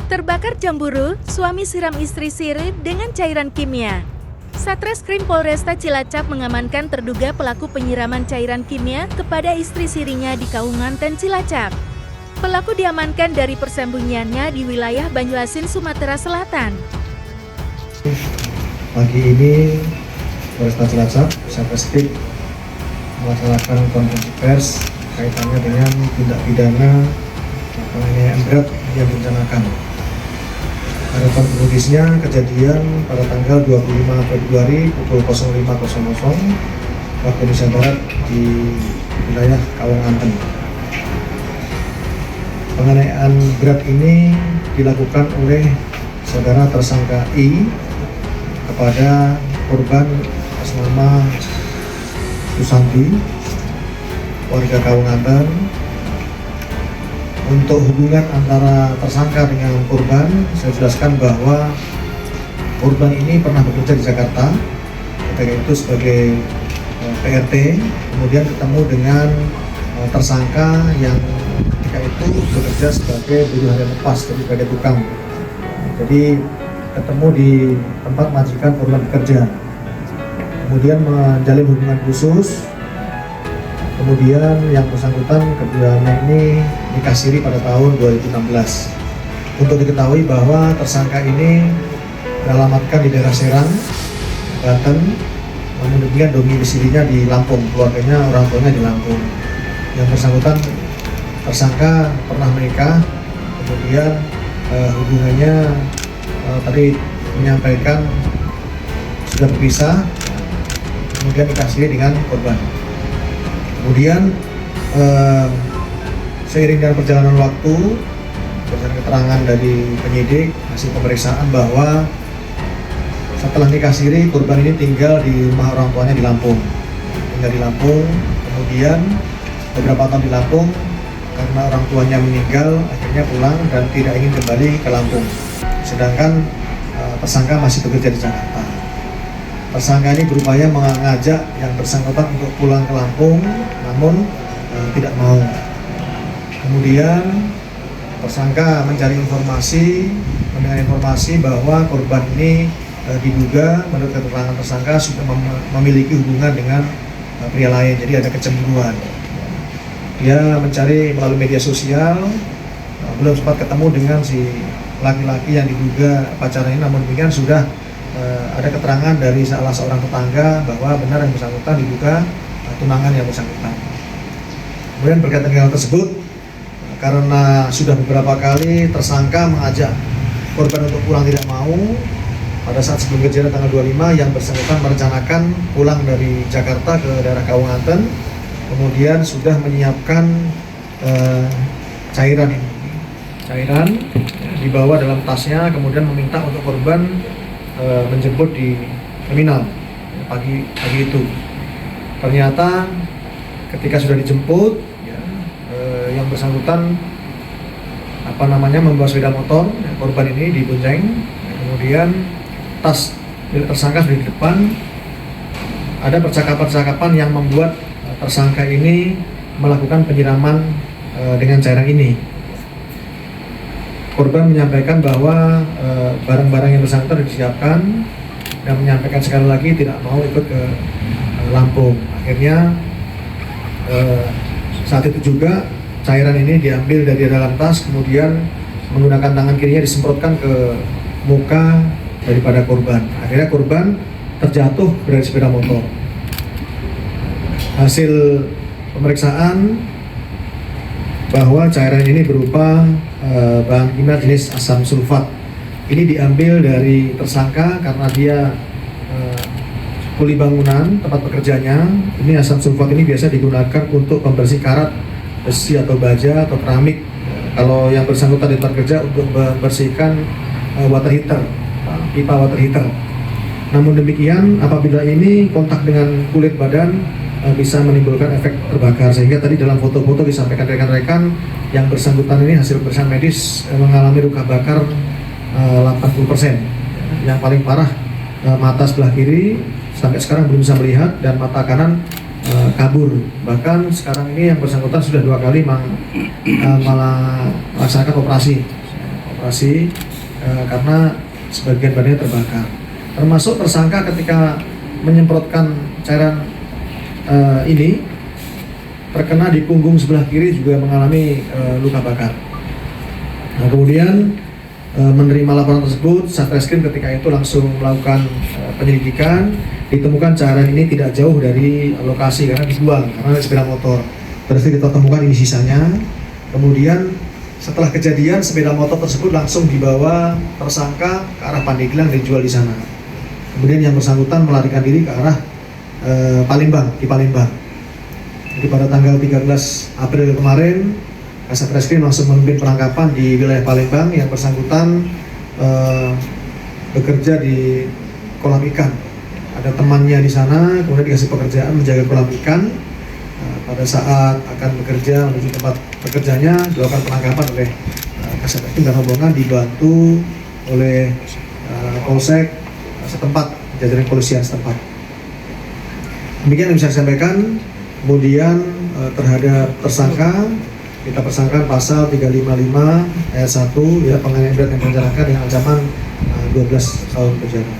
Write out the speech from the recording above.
Terbakar cemburu, suami siram istri siri dengan cairan kimia. Satreskrim Polresta Cilacap mengamankan terduga pelaku penyiraman cairan kimia kepada istri sirinya di Kaunganten, Cilacap. Pelaku diamankan dari persembunyiannya di wilayah Banyuasin, Sumatera Selatan. Pagi ini Polresta Cilacap Satreskrim melaksanakan konferensi pers kaitannya dengan tindak pidana penganiayaan berat yang direncanakan. Pada kronologisnya kejadian pada tanggal 25 Februari pukul 05.00 waktu Indonesia Barat di wilayah Kaunganten. Penganiayaan berat ini dilakukan oleh saudara tersangka I kepada korban atas nama Susanti, warga Kaunganten. Untuk hubungan antara tersangka dengan korban, saya jelaskan bahwa korban ini pernah bekerja di Jakarta, ketika itu sebagai PRT, kemudian ketemu dengan tersangka yang ketika itu bekerja sebagai buruh harian lepas, jadi sebagai tukang. Jadi ketemu di tempat majikan korban bekerja, kemudian menjalin hubungan khusus. Kemudian yang bersangkutan keduanya ini nikah siri pada tahun 2016. Untuk diketahui bahwa tersangka ini beralamatkan di daerah Serang, Banten, namun demikian domisilinya di Lampung, keluarganya orang tuanya di Lampung. Yang bersangkutan tersangka pernah menikah, kemudian hubungannya tadi menyampaikan sudah berpisah, kemudian nikah siri dengan korban. Kemudian seiring dengan perjalanan waktu, berdasarkan keterangan dari penyidik hasil pemeriksaan bahwa setelah nikah siri korban ini tinggal di rumah orang tuanya di Lampung. Tinggal di Lampung, kemudian beberapa tahun di Lampung karena orang tuanya meninggal akhirnya pulang dan tidak ingin kembali ke Lampung. Sedangkan tersangka masih bekerja di Jakarta. Tersangka ini berupaya mengajak yang bersangkutan untuk pulang ke Lampung, namun tidak mau. Kemudian tersangka mencari informasi, mendengar informasi bahwa korban ini diduga menurut keterangan tersangka sudah memiliki hubungan dengan pria lain, jadi ada kecemburuan. Dia mencari melalui media sosial, belum sempat ketemu dengan si laki-laki yang diduga pacarnya, namun demikian sudah ada keterangan dari salah seorang tetangga bahwa benar yang bersangkutan diduga tunangan yang bersangkutan. Kemudian berkaitan dengan hal tersebut, karena sudah beberapa kali tersangka mengajak korban untuk pulang tidak mau, pada saat sebelum kejadian tanggal 25 yang bersangkutan merencanakan pulang dari Jakarta ke daerah Kaunganten, kemudian sudah menyiapkan cairan ini. Cairan dibawa dalam tasnya, kemudian meminta untuk korban menjemput di terminal pagi itu. Ternyata ketika sudah dijemput, yang bersangkutan membawa sepeda motor, korban ini dibonceng, kemudian tas milik tersangka sudah di depan. Ada percakapan-percakapan yang membuat tersangka ini melakukan penyiraman dengan cairan ini. Korban menyampaikan bahwa barang-barang yang bersangkutan disiapkan dan menyampaikan sekali lagi tidak mau ikut ke Lampung. Akhirnya saat itu juga cairan ini diambil dari dalam tas, kemudian menggunakan tangan kirinya disemprotkan ke muka daripada korban. Akhirnya korban terjatuh dari sepeda motor. Hasil pemeriksaan bahwa cairan ini berupa bahan kimia jenis asam sulfat. Ini diambil dari tersangka karena dia kuli bangunan tempat pekerjaannya. Ini asam sulfat ini biasa digunakan untuk pembersih karat, besi atau baja atau keramik. Kalau yang bersangkutan di tempat kerja untuk membersihkan water heater, pipa water heater. Namun demikian, apabila ini kontak dengan kulit badan bisa menimbulkan efek terbakar, sehingga tadi dalam foto-foto disampaikan rekan-rekan yang bersangkutan ini hasil pemeriksaan medis mengalami luka bakar 80%. Yang paling parah mata sebelah kiri sampai sekarang belum bisa melihat, dan mata kanan kabur. Bahkan sekarang ini yang bersangkutan sudah 2 kali malah melaksanakan operasi dievakuasi karena sebagian badannya terbakar. Termasuk tersangka ketika menyemprotkan cairan ini terkena di punggung sebelah kiri juga mengalami luka bakar. Nah, kemudian menerima laporan tersebut, Satreskrim ketika itu langsung melakukan penyelidikan. Ditemukan cairan ini tidak jauh dari lokasi karena dibuang, karena sepeda motor. Berarti kita temukan ini sisanya. Kemudian setelah kejadian, sepeda motor tersebut langsung dibawa tersangka ke arah Pandeglang dan dijual di sana. Kemudian yang bersangkutan melarikan diri ke arah Palembang, di Palembang. Jadi pada tanggal 13 April kemarin, Satreskrim langsung memimpin penangkapan di wilayah Palembang. Yang bersangkutan bekerja di kolam ikan. Ada temannya di sana, kemudian dikasih pekerjaan menjaga kolam ikan. Pada saat akan bekerja menuju tempat bekerjanya, dilakukan penangkapan oleh Satreskrim dan rombongan dibantu oleh Polsek setempat, jajaran kepolisian setempat. Demikian yang bisa saya sampaikan. Kemudian terhadap tersangka kita persangkakan pasal 355 ayat 1 ya, penganiayaan berat yang merencanakan dengan ancaman 12 tahun penjara.